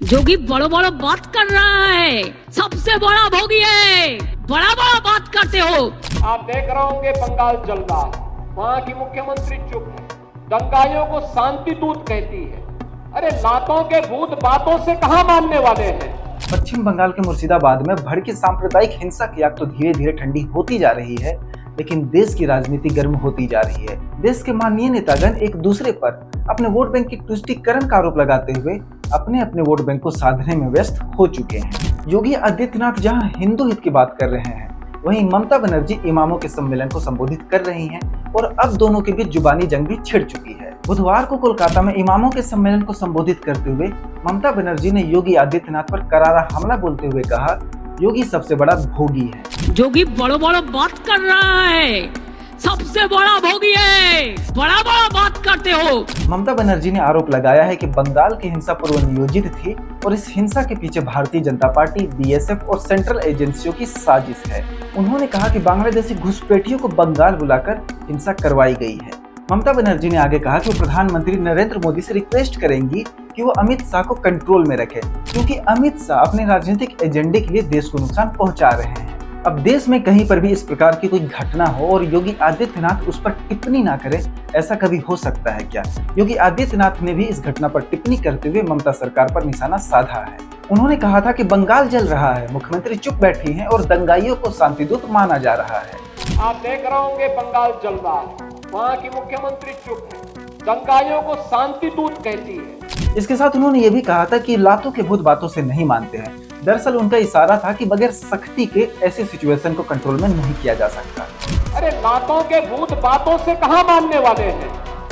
जोगी बड़ो बड़ो बात कर रहा है, सबसे बड़ा भोगी है, बड़ा बड़ा बात करते हो। आप देख रहे होंगे बंगाल जल रहा है, वहाँ की मुख्यमंत्री चुप है, दंगाइयों को शांति दूत कहती है। अरे लातों के भूत बातों से कहाँ मानने वाले हैं। पश्चिम बंगाल के मुर्शिदाबाद में भड़की सांप्रदायिक हिंसा की आग तो धीरे धीरे ठंडी होती जा रही है, लेकिन देश की राजनीति गर्म होती जा रही है। देश के माननीय नेतागण एक दूसरे पर अपने वोट बैंक की तुष्टीकरण का आरोप लगाते हुए अपने अपने वोट बैंक को साधने में व्यस्त हो चुके हैं। योगी आदित्यनाथ जहां हिंदू हित की बात कर रहे हैं, वहीं ममता बनर्जी इमामों के सम्मेलन को संबोधित कर रही हैं और अब दोनों के बीच जुबानी जंग भी छिड़ चुकी है। बुधवार को कोलकाता में इमामों के सम्मेलन को संबोधित करते हुए ममता बनर्जी ने योगी आदित्यनाथ पर करारा हमला बोलते हुए कहा, योगी सबसे बड़ा भोगी है। जोगी बड़ो बड़ो बात कर रहा है, सबसे बड़ा भोगी है, बड़ा बड़ा बात करते हो। ममता बनर्जी ने आरोप लगाया है कि बंगाल की हिंसा पूर्व नियोजित थी और इस हिंसा के पीछे भारतीय जनता पार्टी, बीएसएफ और सेंट्रल एजेंसियों की साजिश है। उन्होंने कहा कि बांग्लादेशी घुसपैठियों को बंगाल बुलाकर हिंसा करवाई गई है। ममता बनर्जी ने आगे कहा कि वो प्रधानमंत्री नरेंद्र मोदी से रिक्वेस्ट करेंगी कि वो अमित शाह को कंट्रोल में रखें, क्योंकि अमित शाह अपने राजनीतिक एजेंडे के लिए देश को नुकसान पहुंचा रहे हैं। अब देश में कहीं पर भी इस प्रकार की कोई घटना हो और योगी आदित्यनाथ उस पर टिप्पणी ना करे, ऐसा कभी हो सकता है क्या? योगी आदित्यनाथ ने भी इस घटना पर टिप्पणी करते हुए ममता सरकार पर निशाना साधा है। उन्होंने कहा था कि बंगाल जल रहा है, मुख्यमंत्री चुप बैठी हैं और दंगाइयों को शांतिदूत माना जा रहा है। आप देख रहे होंगे बंगाल जल रहा है, वहाँ की मुख्यमंत्री चुप है, दंगाइयों को शांति दूत कहती है। इसके साथ उन्होंने ये भी कहा था कि लातों के भूत बातों से नहीं मानते हैं। दरअसल उनका इशारा था कि बगैर सख्ती के ऐसी सिचुएशन को कंट्रोल में नहीं किया जा सकता। अरे लातों के भूत बातों से कहाँ मानने वाले हैं।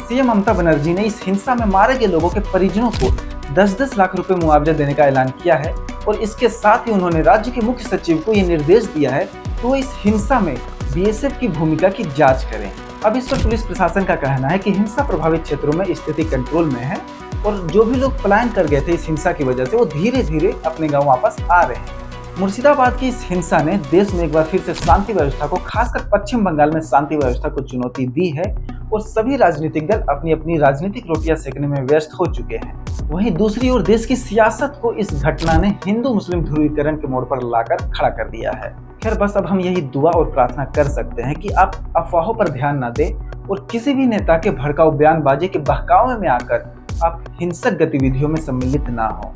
सीएम ममता बनर्जी ने इस हिंसा में मारे गए लोगों के परिजनों को 10-10 लाख रुपए मुआवजा देने का ऐलान किया है और इसके साथ ही उन्होंने राज्य के मुख्य सचिव को यह निर्देश दिया है कि वो इस हिंसा में बीएसएफ की भूमिका की जांच करें। अब इस पर पुलिस प्रशासन का कहना है कि हिंसा प्रभावित क्षेत्रों में स्थिति कंट्रोल में है और जो भी लोग पलायन कर गए थे इस हिंसा की वजह से वो धीरे धीरे अपने गांव वापस आ रहे हैं। मुर्शिदाबाद की इस हिंसा ने देश में एक बार फिर से शांति व्यवस्था को, खासकर पश्चिम बंगाल में शांति व्यवस्था को चुनौती दी है और सभी राजनीतिक दल अपनी अपनी राजनीतिक रोटियां सेकने में व्यस्त हो चुके हैं। वहीं दूसरी ओर देश की सियासत को इस घटना ने हिंदू मुस्लिम ध्रुवीकरण के मोड़ पर लाकर खड़ा कर दिया है। खैर बस अब हम यही दुआ और प्रार्थना कर सकते हैं कि आप अफवाहों पर ध्यान न दें और किसी भी नेता के भड़काऊ बयानबाजी के बहकावे में आकर आप हिंसक गतिविधियों में सम्मिलित ना हो।